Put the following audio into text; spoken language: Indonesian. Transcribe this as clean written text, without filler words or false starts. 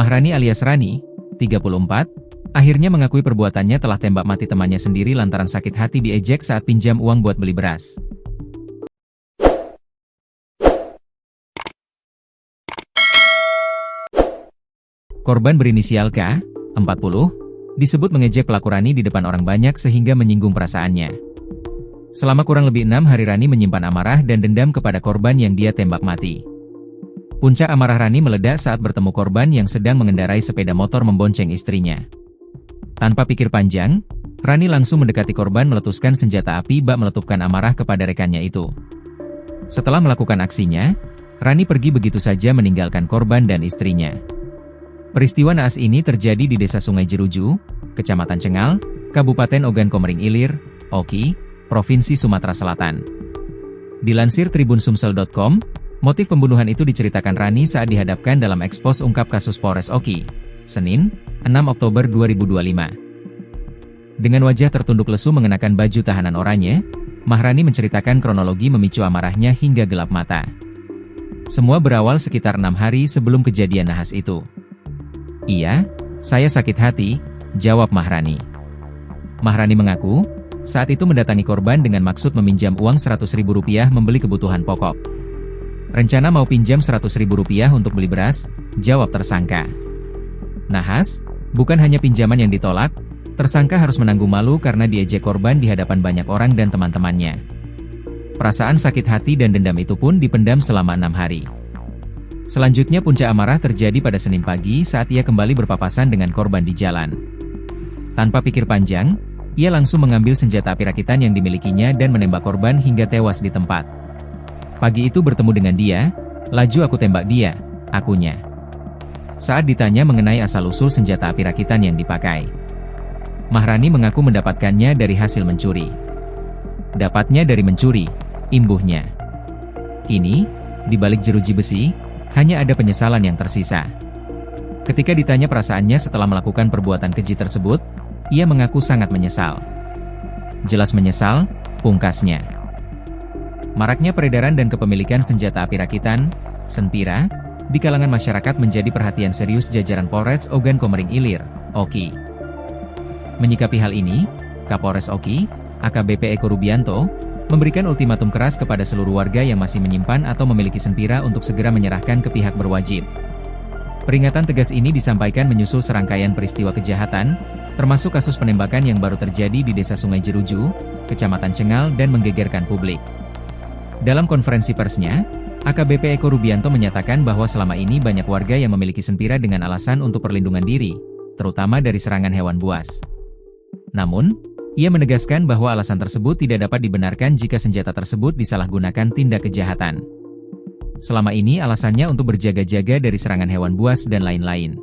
Mahrani alias Rani, 34, akhirnya mengakui perbuatannya telah tembak mati temannya sendiri lantaran sakit hati diejek saat pinjam uang buat beli beras. Korban berinisial K, 40, disebut mengejek pelaku Rani di depan orang banyak sehingga menyinggung perasaannya. Selama kurang lebih 6 hari Rani menyimpan amarah dan dendam kepada korban yang dia tembak mati. Puncak amarah Rani meledak saat bertemu korban yang sedang mengendarai sepeda motor membonceng istrinya. Tanpa pikir panjang, Rani langsung mendekati korban meletuskan senjata api bak meletupkan amarah kepada rekannya itu. Setelah melakukan aksinya, Rani pergi begitu saja meninggalkan korban dan istrinya. Peristiwa naas ini terjadi di Desa Sungai Jeruju, Kecamatan Cengal, Kabupaten Ogan Komering Ilir, Oki, Provinsi Sumatera Selatan. Dilansir tribunsumsel.com, motif pembunuhan itu diceritakan Rani saat dihadapkan dalam ekspos ungkap kasus Polres Oki, Senin, 6 Oktober 2025. Dengan wajah tertunduk lesu mengenakan baju tahanan oranye, Mahrani menceritakan kronologi memicu amarahnya hingga gelap mata. Semua berawal sekitar 6 hari sebelum kejadian nahas itu. "Iya, saya sakit hati," jawab Mahrani. Mahrani mengaku, saat itu mendatangi korban dengan maksud meminjam uang Rp100.000 membeli kebutuhan pokok. "Rencana mau pinjam Rp100.000 untuk beli beras," jawab tersangka. Nahas, bukan hanya pinjaman yang ditolak, tersangka harus menanggung malu karena diejek korban di hadapan banyak orang dan teman-temannya. Perasaan sakit hati dan dendam itu pun dipendam selama 6 hari. Selanjutnya puncak amarah terjadi pada Senin pagi saat ia kembali berpapasan dengan korban di jalan. Tanpa pikir panjang, ia langsung mengambil senjata api rakitan yang dimilikinya dan menembak korban hingga tewas di tempat. "Pagi itu bertemu dengan dia, laju aku tembak dia," akunya. Saat ditanya mengenai asal-usul senjata api rakitan yang dipakai, Mahrani mengaku mendapatkannya dari hasil mencuri. "Dapatnya dari mencuri," imbuhnya. Kini, di balik jeruji besi, hanya ada penyesalan yang tersisa. Ketika ditanya perasaannya setelah melakukan perbuatan keji tersebut, ia mengaku sangat menyesal. "Jelas menyesal," pungkasnya. Maraknya peredaran dan kepemilikan senjata api rakitan, Senpira, di kalangan masyarakat menjadi perhatian serius jajaran Polres Ogan Komering Ilir, Oki. Menyikapi hal ini, Kapolres Oki, AKBP Eko Rubianto, memberikan ultimatum keras kepada seluruh warga yang masih menyimpan atau memiliki senpira untuk segera menyerahkan ke pihak berwajib. Peringatan tegas ini disampaikan menyusul serangkaian peristiwa kejahatan, termasuk kasus penembakan yang baru terjadi di Desa Sungai Jeruju, Kecamatan Cengal dan menggegerkan publik. Dalam konferensi persnya, AKBP Eko Rubianto menyatakan bahwa selama ini banyak warga yang memiliki senpira dengan alasan untuk perlindungan diri, terutama dari serangan hewan buas. Namun, ia menegaskan bahwa alasan tersebut tidak dapat dibenarkan jika senjata tersebut disalahgunakan tindak kejahatan. Selama ini alasannya untuk berjaga-jaga dari serangan hewan buas dan lain-lain.